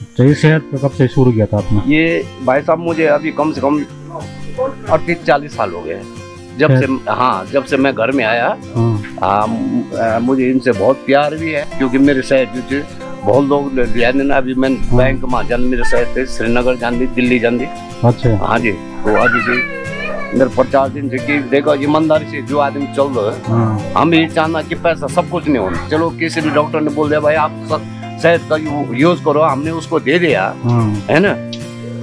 तो ये शहद कब से शुरू किया था आपने? ये भाई साहब मुझे अभी कम से कम 38-40 साल हो गए हैं जब से मैं घर में आया। मुझे इनसे बहुत प्यार भी है क्योंकि मेरे शहर जो बहुत लोग अभी मैं बैंक में जान मेरे शहर थे श्रीनगर जानी दिल्ली जानी। अच्छा हाँ जी। तो अभी भी मेरे 50 दिन से कि देखो ईमानदारी से जो आदमी चल रहा है, हम ये चाहना कि पैसा सब कुछ नहीं होना। चलो किसी भी डॉक्टर ने बोल दिया भाई आप शहद का यूज करो, हमने उसको दे दिया है ना,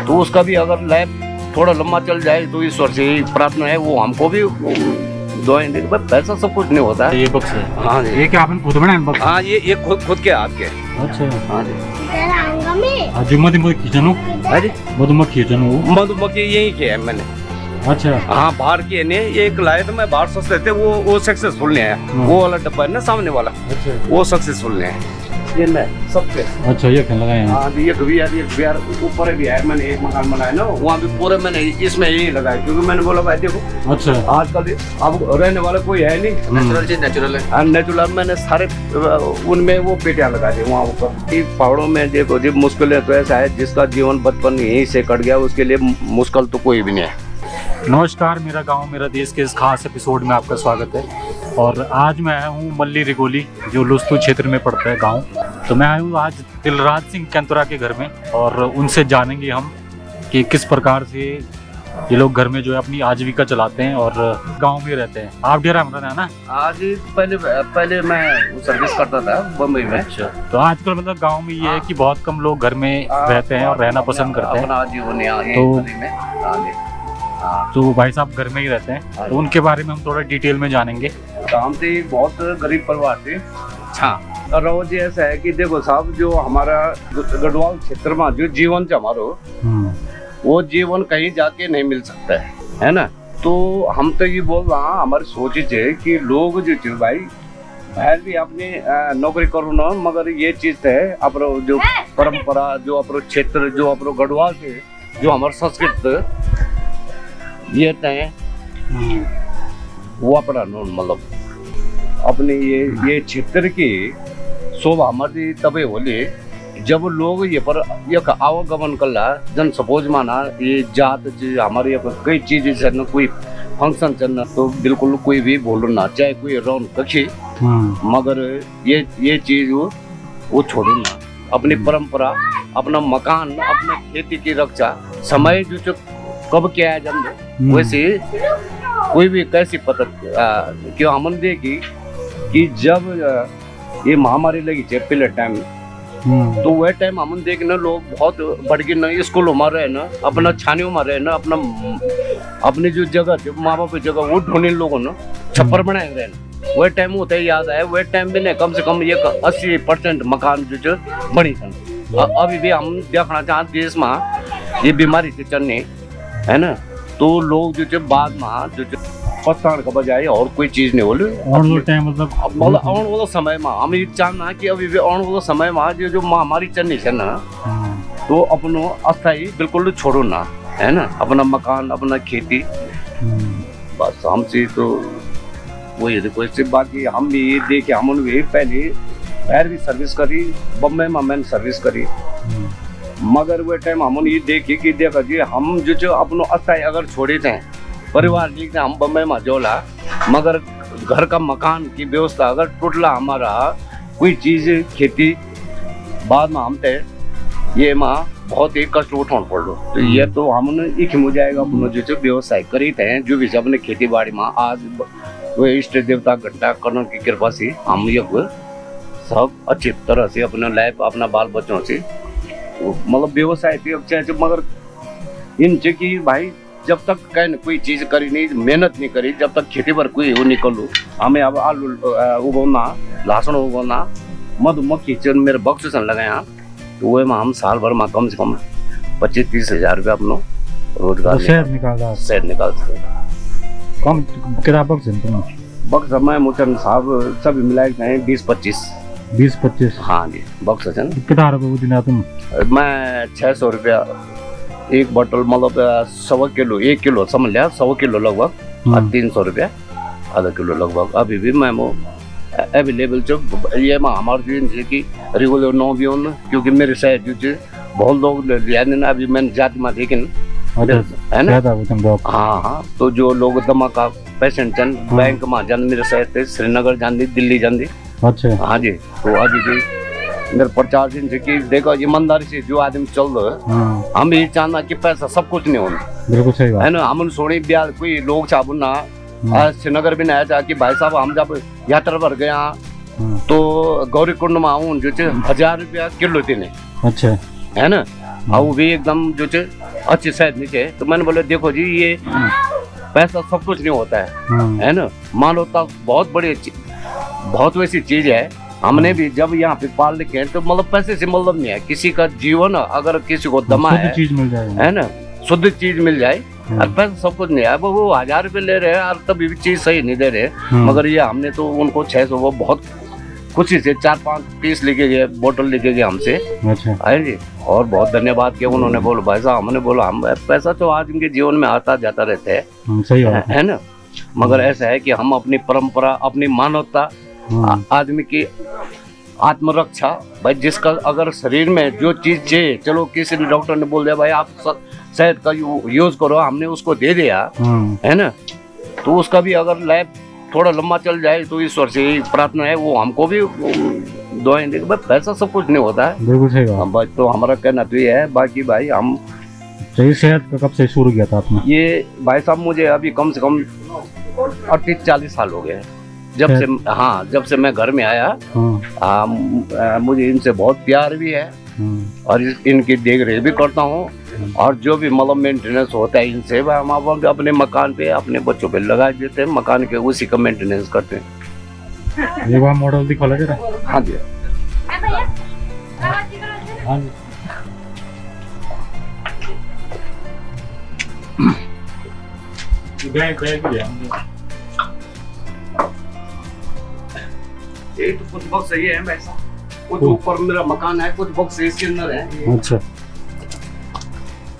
तो उसका भी अगर लाइफ थोड़ा लंबा चल जाए तो ईश्वर से प्रार्थना है वो हमको भी दुआएं दे। पैसा सब कुछ नहीं होता है। ये बक्स है? हाँ जी। ये क्या आपने खुद बनाया बक्स? हाँ ये खुद के हाथ के। अच्छा। हाँ जी। जो मधुमक्खी जनू मधुमक्खी यही के है मैंने। अच्छा। हाँ बाहर की है एक लाए तो मैं बाहर सस्ते थे वो सक्सेसफुल नहीं है। वो वाला डब्बा है ना सामने वाला। अच्छा। वो सक्सेसफुल नहीं है। ये मैं सबके। अच्छा ये क्या लगाए हैं? हाँ ये बिहार ऊपर भी है। मैंने एक मकान बनाया ना वहाँ भी पूरे मैंने इसमें यही लगाया क्योंकि मैंने बोला भाई देखो। अच्छा। आजकल अब रहने वाला कोई है नहीं। नेचुरल चीज नेचुरल है। नेचुरल मैंने सारे उनमें वो पेटियां लगा दी वहाँ ऊपर। पहाड़ों में देखो जब मुश्किल है तो ऐसा है जिसका जीवन बचपन यहीं से कट गया उसके लिए मुश्किल तो कोई भी नहीं है। नमस्कार, मेरा गांव मेरा देश के इस खास एपिसोड में आपका स्वागत है। और आज मैं आया हूँ मल्ली रिगोली जो लुस्तु क्षेत्र में पड़ता है गांव। तो मैं आया हूँ आज दिलराज सिंह कैंतुरा के घर में और उनसे जानेंगे हम कि किस प्रकार से ये लोग घर में जो है अपनी आजीविका चलाते हैं और गांव में रहते हैं। आप डेरा में रहना है ना? आज पहले मैं सर्विस करता था बम्बई में। अच्छा। तो आजकल मतलब गांव में ये है कि बहुत कम लोग घर में रहते हैं और रहना पसंद करते हैं। तो भाई साहब घर में ही रहते हैं तो उनके बारे में हम थोड़ा डिटेल में जानेंगे। हम तो एक बहुत गरीब परिवार थे। हाँ रोज ऐसा है कि देखो साहब जो हमारा गढ़वाल क्षेत्र में जो जीवन हमारो वो जीवन कहीं जाके नहीं मिल सकता है ना। तो हम तो ये बोल रहा हमारी सोच है कि लोग जो भाई बाहर भी अपनी नौकरी करो ना मगर ये चीज है अपनो जो परंपरा जो अपनो क्षेत्र जो अपनो गढ़वाल से जो हमारा संस्कृत ये तय वो अपना मतलब अपने ये क्षेत्र की शोभा हमारी तबे होली जब लोग ये पर एक आवागमन कला जन सपोज माना ये जात हमारे कई चीजें से न कोई फंक्शन चलना तो बिल्कुल कोई भी बोलो ना चाहे कोई रौन कक्षी मगर ये चीज वो छोड़ो ना। अपनी परंपरा अपना मकान अपने खेती की रक्षा समय जो कब क्या है जन वैसे कोई भी कैसी पता क्यों हमने देखी कि जब ये महामारी लगी थे पहले टाइम तो वह टाइम हमने देखे ना लोग बहुत बढ़ के ना स्कूलों में रहे ना अपना छानियों में रहे ना अपनी जो जगह थी माँ बाप की जगह वो ढूंढने लोगों ने छप्पर बनाए रहे। वह टाइम होता है याद आया वह टाइम भी नहीं कम से कम 80% मकान जो बनी था। अभी भी हम देखना चाहते देश में ये बीमारी से चलने है ना तो लोग जो बाद में जो पछताने का बजाय और कोई चीज नहीं बोले मतलब आने वाला समय में हम ये चाहना कि अभी भी आने वाला समय में जो महामारी चलनी है ना तो अपनो अस्थायी बिल्कुल छोड़ो ना है ना अपना मकान अपना खेती बस हमसे तो वही देखो इससे बाकी हम भी ये देखे हमने भी पहले बाहर भी सर्विस करी बम्बई में मैंने सर्विस करी मगर वो टाइम हमने ये देखी कि देखा जी हम जो अपनो अस्थायी अगर छोड़े थे परिवार लिखते हम बम्बई में जोला मगर घर का मकान की व्यवस्था अगर टूटला हमारा कोई चीज खेती बाद में हम थे ये माँ बहुत ही कष्ट उठाना पड़ लो तो ये तो हमने एक हो जाएगा अपनो जो व्यवसाय करी थे जो भी अपने खेती बाड़ी में आज वो इष्ट देवता घंटा कर्ण की कृपा से हम ये सब अच्छी तरह से अपना लाइफ अपना बाल बच्चों से मतलब व्यवसाय थी मगर इनसे कि भाई जब तक कहीं कोई चीज करी नहीं मेहनत नहीं करी जब तक खेती पर कोई वो निकलो हमें अब आलू उगोना लहसुन उगोना मधुमक्खी चन मेरे बक्स लगाया तो वो में हम साल भर में कम से कम 25-30 हजार रुपया अपनो रोजगार शहर निकाल सकते कम कितना बक्स मैं मोचन साहब सब मिलाए 20-25 हाँ जी बक्स है कितना रुपये दिन तुम मैं 600 रुपया एक बोतल मतलब 100 किलो 1 किलो समझ लिया 100 किलो लगभग 300 रुपया आधा किलो लगभग अभी भी मैं वो अवेलेबल जो ये हमारे जो कि रेगुलर नो भी क्योंकि मेरे शहर जो बहुत लोग लिया ना, अभी मैंने जाति में देखे है ना। हाँ हाँ, तो जो लोग दमा का पेशेंट जन बैंक में जान मेरे साथ श्रीनगर जान दी, दिल्ली जान दी। अच्छा हाँ जी, तो आज जी मेरे प्रचार दिन से कि देखो ईमानदारी से जो आदमी चल रहा है, हम ये चाहना कि पैसा सब कुछ नहीं होना। बिल्कुल सही बात है ना। हम सोनी ब्याह कोई लोग चाबू ना श्रीनगर भी नहीं आया कि भाई साहब हम जब यात्रा पर गया तो गौरी कुंड में आऊँ जो 1000 रुपया किलो देने। अच्छा है ना, और वो भी एकदम जो अच्छी शायद नीचे। तो मैंने बोले देखो जी ये पैसा सब कुछ नहीं होता है ना। मानवता बहुत बड़ी बहुत वैसी चीज है। हमने भी जब यहाँ पे पाल लिखे तो मतलब पैसे से मतलब नहीं है, किसी का जीवन अगर किसी को दमा है ना, शुद्ध चीज मिल जाए और पैसा सब कुछ नहीं है। अब वो 1000 रुपये ले रहे हैं और तभी भी चीज सही नहीं दे रहे। मगर ये हमने तो उनको 600 वो बहुत खुशी से 4-5 पीस लेके गए, बोतल लेके गए हमसे। अच्छा है जी, और बहुत धन्यवाद किया उन्होंने। बोलो भाई साहब, हमने बोला हम पैसा तो आज इनके जीवन में आता जाता रहता है, सही है ना। मगर ऐसा है कि हम अपनी परंपरा, अपनी मानवता, आदमी की आत्मरक्षा, भाई जिसका अगर शरीर में जो चीज चाहिए, चलो किसी डॉक्टर ने बोल दिया भाई आप शहद का यूज करो, हमने उसको दे दिया है ना, तो उसका भी अगर लाइफ थोड़ा लंबा चल जाए तो ईश्वर से प्रार्थना है वो हमको भी दुआएं देंगे। भाई पैसा सब कुछ नहीं होता है। बिल्कुल सही बात। भाई तो हमारा कहना तो ये है। बाकी भाई हम शहद का कब से शुरू किया था आपने? ये भाई साहब मुझे अभी कम से कम 38-40 साल हो गए जब से, हाँ जब से मैं घर में आया। मुझे इनसे बहुत प्यार भी है और इनकी देख रेख भी करता हूँ, और जो भी मतलब मेंटेनेंस होता है इनसे हम अपने मकान पे अपने बच्चों पे लगा देते हैं, मकान के उसी का मेंटेनेंस करते हैं। ये वहाँ मॉडल दिखा लगे। हाँ जी हाँ जी। ये तो कुछ बॉक्स सही है वैसा, कुछ ऊपर मेरा मकान है, कुछ बॉक्स इसके अंदर है। अच्छा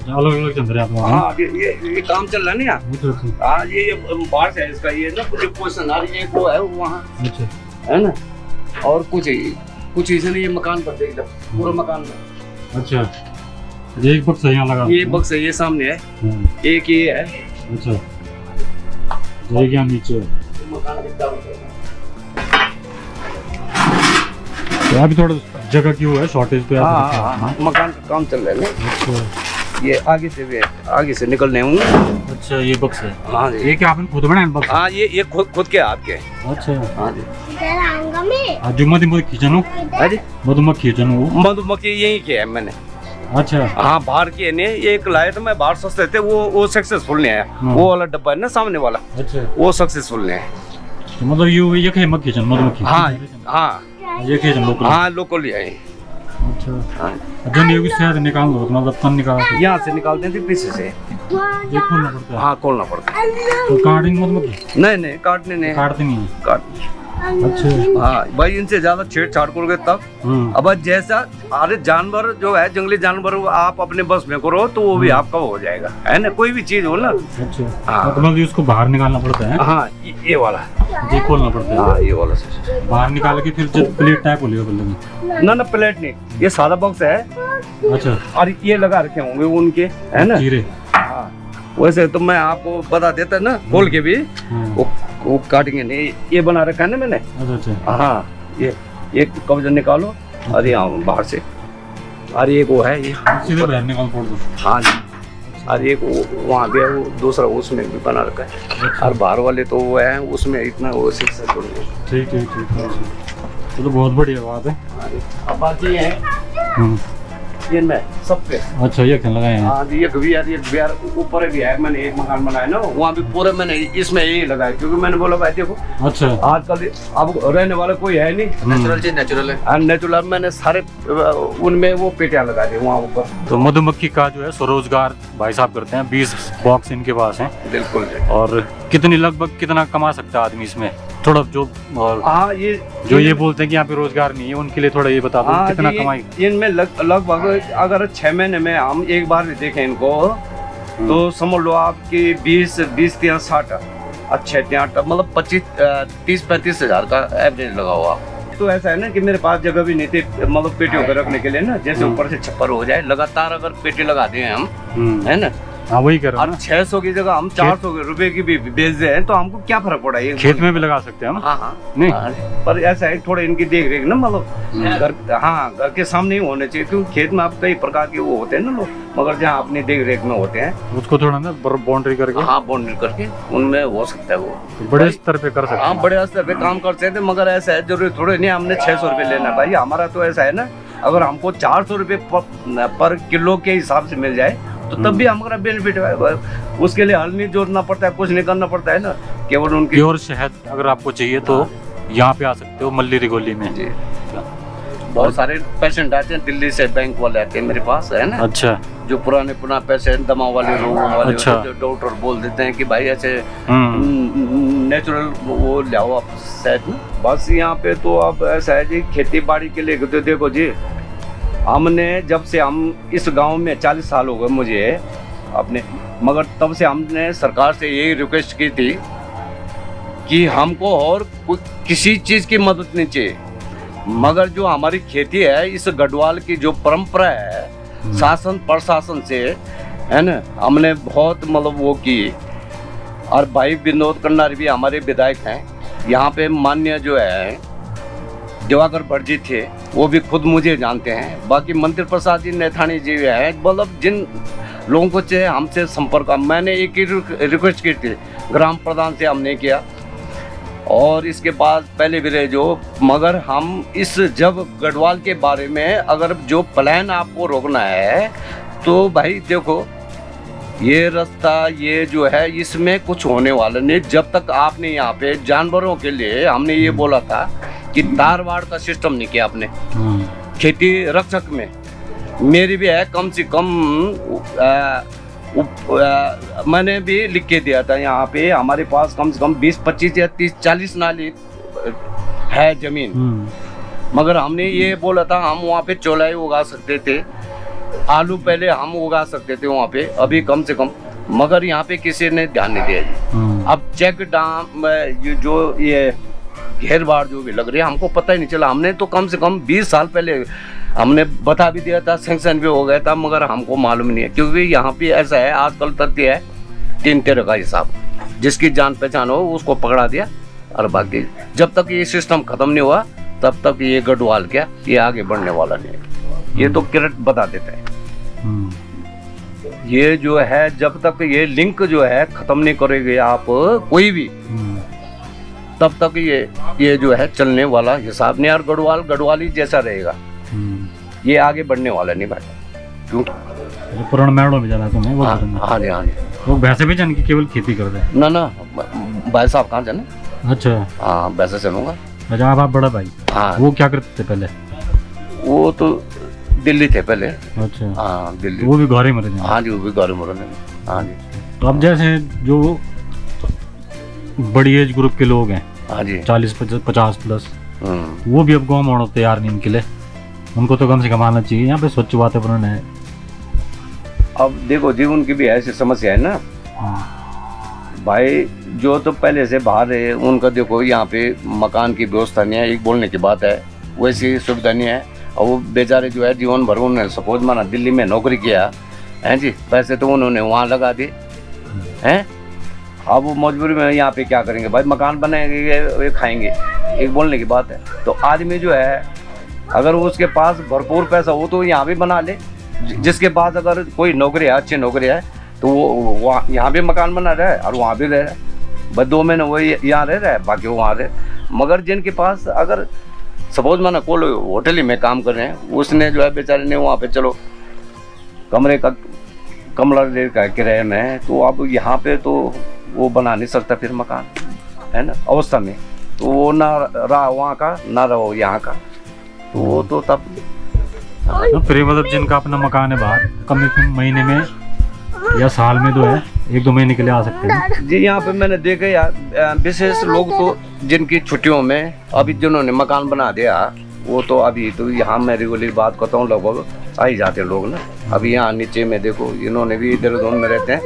अलग अलग चल रहा है। हाँ ये काम चल रहा है ना। हाँ ये बाहर है इसका, ये ना कुछ पोजीशन आ रही है, वो है वहाँ है ना, और कुछ ऐसे नहीं। ये मकान पर देख लो पूरा मकान में। अच्छा ये एक बक्सा यहाँ लगा, ये बक्सा ये सामने है, एक ये है। अच्छा ये क्या नीचे मकान अभी थोड़ा जगह की है शॉर्टेज पे। हाँ मकान का काम चल रहा है। अच्छा ये आगे से भी आगे से निकलने होंगे। अच्छा ये बक्स है। हाँ ये क्या आपने खुद बनाया बक्स? हाँ ये खुद के आपके। अच्छा हाँ जी। जो मधुमक्खी मधुमक्खी यही के है मैंने। अच्छा हाँ बाहर की है नहीं, ये एक लाए थे मैं बाहर सस्ते थे, वो सक्सेसफुल नहीं है। वो वाला डब्बा है ना सामने वाला। अच्छा वो सक्सेसफुल नहीं है। तो मतलब ये मधुमक्खी। हाँ हाँ ये लोकल। हाँ लोकल ही है। अच्छा जब ये शहद निकाल दो मतलब तन निकाल यहाँ से निकालते हैं पीछे से। ये खोलना पड़ता है? हाँ खोलना पड़ता है। तो काटेंगे मधुमक्खी? नहीं काटने नहीं, काटते नहीं है। काटने। अच्छा हाँ भाई इनसे ज्यादा छेड़छाड़ करोगे तब। अब जैसा अरे जानवर जो है जंगली जानवर आप अपने बस में करो तो वो भी आपका हो जाएगा, है ना, कोई भी चीज हो ना। अच्छा हाँ तो मतलब उसको बाहर निकालना पड़ता है? हाँ ये वाला ये खोलना पड़ता है। हाँ ये वाला बाहर निकाल के फिर प्लेट टाइप हो लेगा? ना प्लेट नहीं, ये सादा बॉक्स है। अच्छा और ये लगा रखे होंगे उनके, है ना। हाँ वैसे तो मैं आपको बता देता ना खोल के भी, वो काटेंगे नहीं। ये बना रखा है ना मैंने। अच्छा हाँ ये एक कब्जा निकालो और यहाँ बाहर से, और एक वो है ये सीधे बाहर निकाल फोड़ दो। हाँ जी, और एक वहाँ भी है, वो दूसरा उसमें भी बना रखा है। और बाहर वाले तो वो है उसमें इतना वो शिक्षा छोड़ेंगे। ठीक तो बहुत बढ़िया बात है। अब बाकी है ये मैं सब पे। अच्छा ये क्या लगाए हैं? हाँ जी एक बिहार ऊपर भी है, मैंने एक मकान बनाया ना वहाँ भी पूरे मैंने इसमें यही लगाया, क्योंकि मैंने बोला भाई देखो। अच्छा आजकल अब रहने वाला कोई है नहीं, नेचुरल चीज नेचुरल है। नेचुरल मैंने सारे उनमें वो पेटियां लगा दी वहाँ ऊपर। तो मधुमक्खी का जो है स्वरोजगार भाई साहब करते हैं, 20 बॉक्स इनके पास हैं। बिल्कुल। और कितनी लगभग कितना कमा सकता है आदमी इसमें थोड़ा जो? और हाँ ये बोलते हैं कि यहाँ पे रोजगार नहीं है उनके लिए थोड़ा ये बता दो कितना कमाई? इनमें लगभग अगर 6 महीने में हम एक बार भी देखें इनको तो समझ लो आपकी 20 60 अच्छे मतलब 25 30-35 हज़ार का एवरेज लगा हुआ तो ऐसा है ना कि मेरे पास जगह भी नहीं थी, मतलब पेटियों को रखने के लिए ना, जैसे ऊपर से छप्पर हो जाए, लगातार अगर पेटी लगा दें हम, है ना, हाँ वही कर रहा हूँ। 600 की जगह हम 400 रुपए की भी बेच दें तो हमको क्या फर्क पड़ा? ये खेत में भी लगा सकते हैं हम। हाँ नहीं पर ऐसा है थोड़े इनकी देख रेख ना, मतलब घर, हाँ घर के सामने ही होने चाहिए, क्योंकि खेत में आप कई प्रकार के वो होते हैं ना लोग, मगर जहाँ अपनी देख रेख में होते हैं उसको थोड़ा ना बाउंड्री करके, हाँ बाउंड्री करके उनमें हो सकता है वो बड़े स्तर पे कर सकते हैं। हाँ बड़े स्तर पे काम कर सकते हैं, मगर ऐसा है जरूरी थोड़े नहीं हमने 600 रुपये लेना भाई। हमारा तो ऐसा है ना, अगर हमको 400 रुपये पर किलो के हिसाब से मिल जाए तो तब भी हमारा बेनिफिट है। उसके लिए हल नहीं जोड़ना पड़ता है, कुछ नहीं करना पड़ता है ना, केवल उनकी प्योर शहद अगर आपको चाहिए तो यहाँ पे आ सकते हो मल्ली रिगोली में जी। बहुत सारे पेशेंट आते हैं दिल्ली से, बैंक वाले आते हैं मेरे पास, है ना। अच्छा। जो पुराने पेशेंट, दमा वाले रोगों वाले, अच्छा। जो डॉक्टर बोल देते हैं कि भाई ऐसे नेचुरल वो लाओ आप शहद में। बस यहाँ पे तो अब ऐसा है जी, खेती बाड़ी के लिए तो देखो जी, हमने जब से हम इस गांव में 40 साल हो गए मुझे अपने, मगर तब से हमने सरकार से यही रिक्वेस्ट की थी कि हमको और किसी चीज़ की मदद नहीं चाहिए, मगर जो हमारी खेती है, इस गढ़वाल की जो परंपरा है, शासन प्रशासन से, है ना, हमने बहुत मतलब वो की। और भाई विनोद कन्नारी भी हमारे विधायक हैं यहाँ पे, मान्य जो है दिवाकर भट्ट जी थे, वो भी खुद मुझे जानते हैं। बाकी मंत्री प्रसाद जी नैथानी जी है, मतलब जिन लोगों को चाहिए हमसे संपर्क। मैंने एक ही रिक्वेस्ट की थी, ग्राम प्रधान से हमने किया, और इसके बाद पहले भी रहे जो, मगर हम इस जब गढ़वाल के बारे में अगर जो प्लान आपको रोकना है तो भाई देखो, ये रास्ता ये जो है इसमें कुछ होने वाला नहीं जब तक आपने यहाँ पे जानवरों के लिए, हमने ये बोला था कि तारवाड़ का सिस्टम नहीं किया आपने खेती रक्षक में। मेरी भी है कम से कम मैंने भी लिख के दिया था, यहाँ पे हमारे पास कम से कम 20, 25 या 30, 40 नाली है जमीन, मगर हमने ये बोला था हम वहाँ पे चौलाई उगा सकते थे, आलू पहले हम उगा सकते थे वहाँ पे अभी कम से कम, मगर यहाँ पे किसी ने ध्यान नहीं दिया। अब चेक डाम जो ये घेर बाढ़ जो भी लग रही है, हमको पता ही नहीं चला। हमने तो कम से कम 20 साल पहले हमने बता भी दिया था, सैंक्शन भी हो गया था, मगर हमको मालूम नहीं है, क्योंकि यहाँ पे ऐसा है आजकल तथ्य है 3-13 का हिसाब, जिसकी जान पहचान हो उसको पकड़ा दिया, और बाकी जब तक ये सिस्टम खत्म नहीं हुआ तब तक ये गढ़वाल क्या ये आगे बढ़ने वाला नहीं है। ये तो किरट बता देता है। ये जो है जब तक ये लिंक जो है खत्म नहीं करेंगे आप कोई भी, तब तक ये जो है चलने वाला हिसाब नहीं। और गढ़वाल गढ़वाली जैसा रहेगा, ये आगे बढ़ने वाला नहीं भाई। क्यों पुराना मेड़ों में जाना तुम्हें? हाँ जी, हाँ जी। वो भैंसे भी जान की केवल खेती कर दे ना भाई साहब कहाँ जाना? अच्छा। हाँ वैसे चलूंगा। अच्छा, आप बड़ा भाई? हाँ। वो क्या करते थे पहले? वो तो दिल्ली थे पहले। अच्छा। हाँ दिल्ली। वो भी गौरी मरे? हाँ जी, वो भी गौरी मरे। हाँ जी। तो अब जैसे जो बड़ी एज ग्रुप के लोग हैं, हाँ जी, 40-50 प्लस, वो भी अब गाँव में होना तैयार नहीं इनके लिए, उनको तो कम से कम आना चाहिए। यहाँ पे स्वच्छ वातावरण है। अब देखो जी, उनकी भी ऐसी समस्या है ना भाई, जो तो पहले से बाहर है उनका देखो यहाँ पे मकान की व्यवस्था नहीं है, एक बोलने की बात है, वैसी सुविधा नहीं है। और वो बेचारे जो है जीवन भर उन्होंने सपोज माना दिल्ली में नौकरी किया है जी, पैसे तो उन्होंने वहाँ लगा दिए हैं। अब वो मजबूरी में यहाँ पे क्या करेंगे भाई, मकान बनाएंगे वे खाएंगे, एक बोलने की बात है। तो आदमी जो है अगर उसके पास भरपूर पैसा हो तो यहाँ भी बना ले, जिसके पास अगर कोई नौकरी है, अच्छी नौकरी है, तो वो यहाँ भी मकान बना रहा है और वहाँ भी रह रहा है। बस 2 महीने वो यहाँ रह रहा है, बाकी वो वहाँ रहे। मगर जिनके पास अगर सपोज माना कोई होटल ही में काम कर रहे हैं, उसने जो है बेचारे ने वहाँ पे चलो कमरे का कमरा ले का किराए में, तो अब यहाँ पे तो वो बना नहीं सकता फिर मकान, है ना, अवस्था में। तो वो ना रहा वहाँ का ना रहो यहाँ का, तो वो तो तब फिर मतलब जिनका अपना मकान है बाहर, कम से कम महीने में या साल में तो है 1-2 महीने के लिए आ सकते हैं जी। यहाँ पे मैंने देखे यार विशेष लोग तो जिनकी छुट्टियों में अभी जिन्होंने मकान बना दिया, वो तो अभी तो यहाँ मैं रेगुलर बात करता हूँ लगभग आ ही जाते लोग ना। अभी यहाँ नीचे में देखो इन्होंने भी इधर उधर में रहते हैं,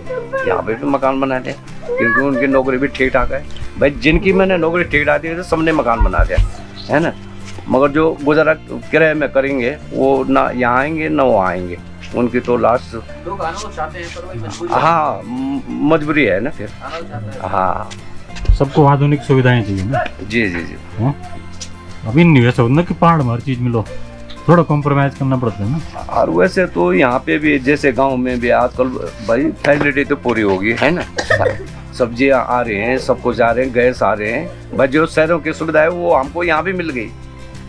यहाँ पे भी मकान बनाते हैं, क्योंकि उनकी नौकरी भी ठीक ठाक है भाई। जिनकी मैंने नौकरी ठीक ठाक दी तो सबने मकान बना दिया, है ना। मगर जो गुजारा किराए में करेंगे वो ना यहाँ आएंगे ना वो आएंगे, उनकी तो लास्ट लोग आना चाहते हैं पर वही मजबूरी हाँ मजबूरी है ना फिर। आना चाहते हैं। हाँ सबको आधुनिक सुविधाएं चाहिए ना। जी जी जी। हाँ? अभी नहीं वैसा होता ना कि पहाड़ में हर चीज मिलो, थोड़ा कॉम्प्रोमाइज करना पड़ता है ना। और वैसे तो यहाँ पे भी जैसे गांव में भी आजकल भाई फैसिलिटी तो पूरी होगी है ना, सब्जियां आ रही हैं, सब कुछ आ रहे हैं, गैस आ रहे हैं, भाई जो शहरों की सुविधा है वो हमको यहाँ भी मिल गई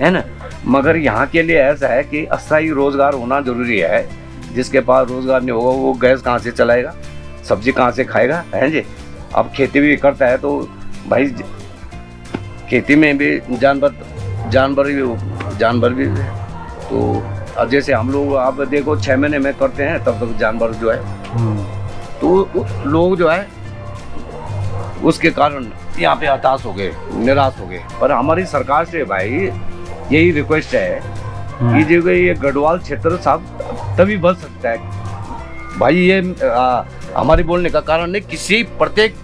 है ना। मगर यहाँ के लिए ऐसा है कि अस्थायी रोजगार होना जरूरी है। जिसके पास रोजगार नहीं होगा वो गैस कहाँ से चलाएगा, सब्जी कहाँ से खाएगा, है जी। अब खेती भी करता है तो भाई खेती में भी जानवर भी तो अब जैसे हम लोग आप देखो 6 महीने में करते हैं तब तक जानवर जो है तो लोग जो है उसके कारण यहाँ पे हताश हो गए, निराश हो गए। पर हमारी सरकार से भाई यही रिक्वेस्ट है कि जो ये गढ़वाल क्षेत्र साहब तभी बच सकता है भाई। ये हमारे बोलने का कारण नहीं, किसी प्रत्येक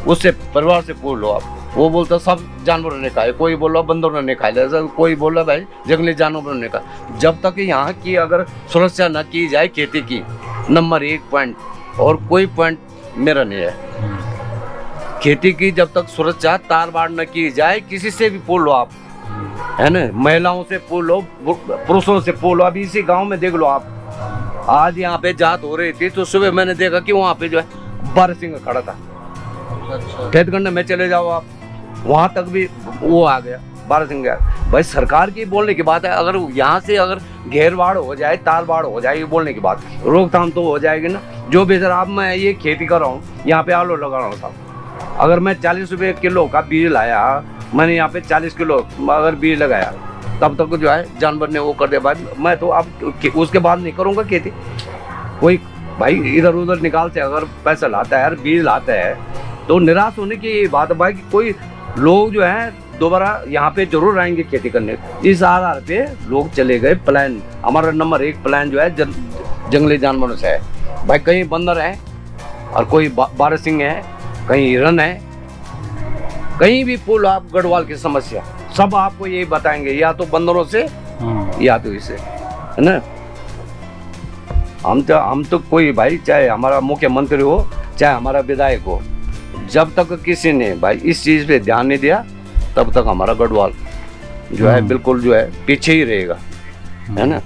उससे परिवार से पूछ लो आप, वो बोलता सब जानवरों ने खाए, कोई बोला बंदरों ने खा लिया, कोई बोला भाई जंगली जानवरों ने खा। जब तक यहाँ की अगर सुरक्षा न की जाए खेती की, नंबर 1 पॉइंट और कोई पॉइंट मेरा नहीं है, खेती की जब तक सुरक्षा तार बाड़ न की जाए, किसी से भी पूछ लो आप, है ना, महिलाओं से पूछ लो, पुरुषों से पूछ लो। अभी इसी गांव में देख लो आप, आज यहाँ पे जात हो रही थी तो सुबह मैंने देखा कि वहाँ पे जो है बारहसिंगा खड़ा था। खेतगंड में चले जाओ आप, वहां तक भी वो आ गया बारहसिंगा। भाई सरकार की बोलने की बात है, अगर यहाँ से अगर घेरबाड़ हो जाए, तार बाड़ हो जाए, ये बोलने की बात, रोकथाम तो हो जाएगी ना। जो भी सर अब मैं ये खेती कर रहा हूँ, यहाँ पे आलू लगा रहा हूँ साहब, अगर मैं 40 रुपये किलो का बीज लाया, मैंने यहाँ पे 40 किलो अगर बीज लगाया, तब तक जो है जानवर ने वो कर दिया। भाई मैं तो अब उसके बाद नहीं करूँगा खेती। कोई भाई इधर उधर निकाल से अगर पैसा लाता है, बीज लाता है, तो निराश होने की बात है भाई। कि कोई लोग जो है दोबारा यहाँ पे जरूर आएंगे खेती करने। इस आधार पे लोग चले गए। प्लान हमारा नंबर 1 प्लान जो है जंगली जानवरों से है भाई। कहीं बंदर है और कोई बारहसिंगा है, कहीं हिरन है, कहीं भी पुल आप गढ़वाल की समस्या सब आपको यही बताएंगे, या तो बंदरों से या तो इससे, है ना। हम तो कोई भाई, चाहे हमारा मुख्यमंत्री हो चाहे हमारा विधायक हो, जब तक किसी ने भाई इस चीज पे ध्यान नहीं दिया तब तक हमारा गढ़वाल जो है बिल्कुल जो है पीछे ही रहेगा, है ना।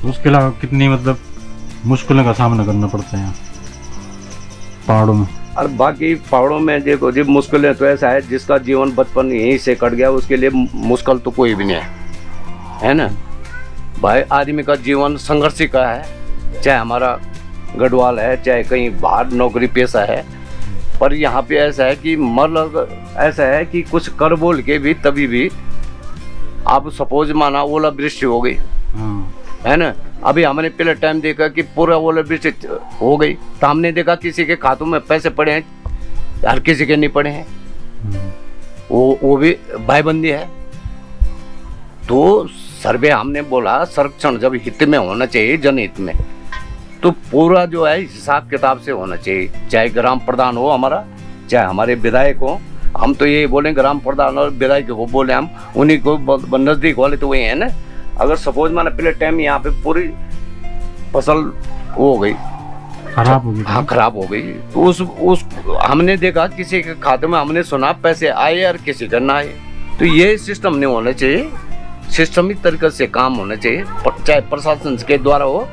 उसके अलावा कितनी मतलब मुश्किलों का सामना करना पड़ता है यहाँ पहाड़ों में। और बाकी पहाड़ों में देखो जी मुश्किलें तो ऐसा है, जिसका जीवन बचपन यहीं से कट गया उसके लिए मुश्किल तो कोई भी नहीं है ना भाई। आदमी का जीवन संघर्ष का है, चाहे हमारा गढ़वाल है चाहे कहीं बाहर नौकरी पेशा है। पर यहाँ पे ऐसा है कि मतलब ऐसा है कि कुछ कर बोल के भी तभी भी आप सपोज माना ओलावृष्टि हो गई, है ना। अभी हमने पहले टाइम देखा कि पूरा ओलावृष्टि हो गई, तो हमने देखा किसी के खातों में पैसे पड़े हैं, हर किसी के नहीं पड़े हैं, वो भी भाईबंदी है। तो सर्वे हमने बोला संरक्षण जब हित में होना चाहिए, जनहित में, तो पूरा जो है हिसाब किताब से होना चाहिए। चाहे ग्राम प्रधान हो हमारा, चाहे हमारे विधायक हो, हम तो यही बोले ग्राम प्रधान और विधायक को बोले, हम उन्हीं को नजदीक वाले तो वही है ना। अगर सपोज माना पहले टाइम यहाँ पे पूरी फसल हो गई, खराब हो गई, हाँ खराब हो गई, तो उस हमने देखा किसी के खाते में हमने सुना पैसे आए और किसी का ना आए। तो ये सिस्टम नहीं होना चाहिए, सिस्टमिक तरीके से काम होना चाहिए, चाहे प्रशासन के द्वारा हो,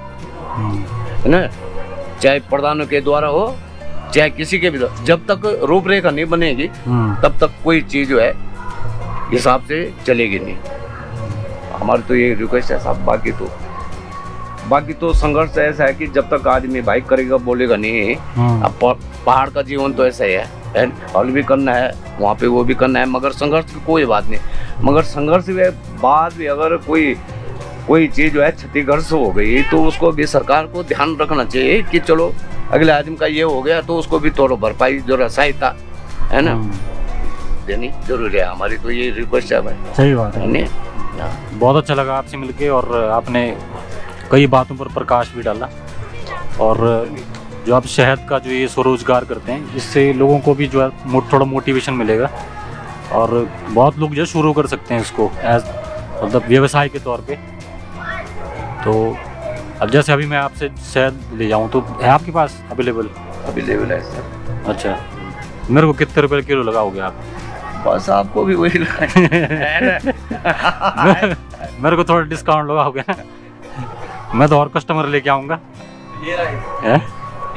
है ना, चाहे प्रधानों के द्वारा हो, चाहे किसी के भी। जब तक रूपरेखा नहीं बनेगी तब तक कोई चीज जो है हिसाब से चलेगी नहीं। हमारी तो ये रिक्वेस्ट है साहब। बाकी तो संघर्ष ऐसा है कि जब तक आदमी भाई करेगा बोलेगा नहीं। अब पहाड़ का जीवन तो ऐसा ही है, हल भी करना है, वहाँ पे वो भी करना है, मगर संघर्ष की कोई बात नहीं। मगर संघर्ष के बाद भी अगर कोई चीज जो है क्षतिग्रस्त हो गई तो उसको भी सरकार को ध्यान रखना चाहिए कि चलो अगले आदमी का ये हो गया तो उसको भी थोड़ा भरपाई जो सहायता है ना देनी जरूरी है। हमारी तो ये रिक्वेस्ट है भाई। सही बात है। बहुत अच्छा लगा आपसे मिलके, और आपने कई बातों पर प्रकाश भी डाला। और जो आप शहद का जो ये स्वरोजगार करते हैं, इससे लोगों को भी जो है थोड़ा मोटिवेशन मिलेगा, और बहुत लोग जो शुरू कर सकते हैं इसको एज मतलब व्यवसाय के तौर पे। तो अब जैसे अभी मैं आपसे शहद ले जाऊँ तो है आपके पास अवेलेबल? अवेलेबल है सर। अच्छा, मेरे को कितने रुपए किलो लगाओगे आप? बस आपको भी वही मेरे को थोड़ा डिस्काउंट लगाओगे ना? मैं तो और कस्टमर लेके आऊँगा।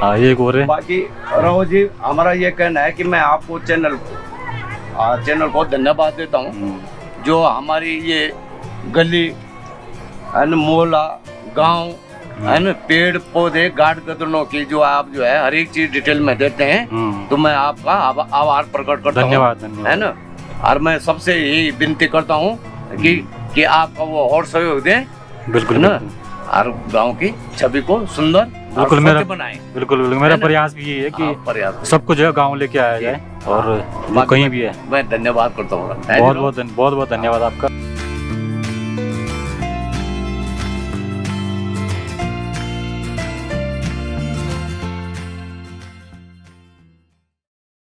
हाँ, ये हो रहे। बाकी राहुल जी, हमारा ये कहना है कि मैं आपको चैनल को धन्यवाद देता हूँ, जो हमारी ये गली मोहल्ला गांव है ना, पेड़ पौधे गार्ड कदरों की जो आप जो है हर एक चीज डिटेल में देते हैं, तो मैं आपका आभार प्रकट करता हूँ। धन्यवाद है ना। और मैं सबसे यही विनती करता हूँ कि आपका वो और सहयोग दें, बिल्कुल ना, और गांव की छवि को सुंदर बिल्कुल मेरा बनाएं। बिल्कुल मेरा प्रयास भी ये है कि सबको जो है गाँव लेके आया जाए, और जो कहीं भी है। मैं धन्यवाद करता हूँ। बहुत बहुत धन्यवाद आपका।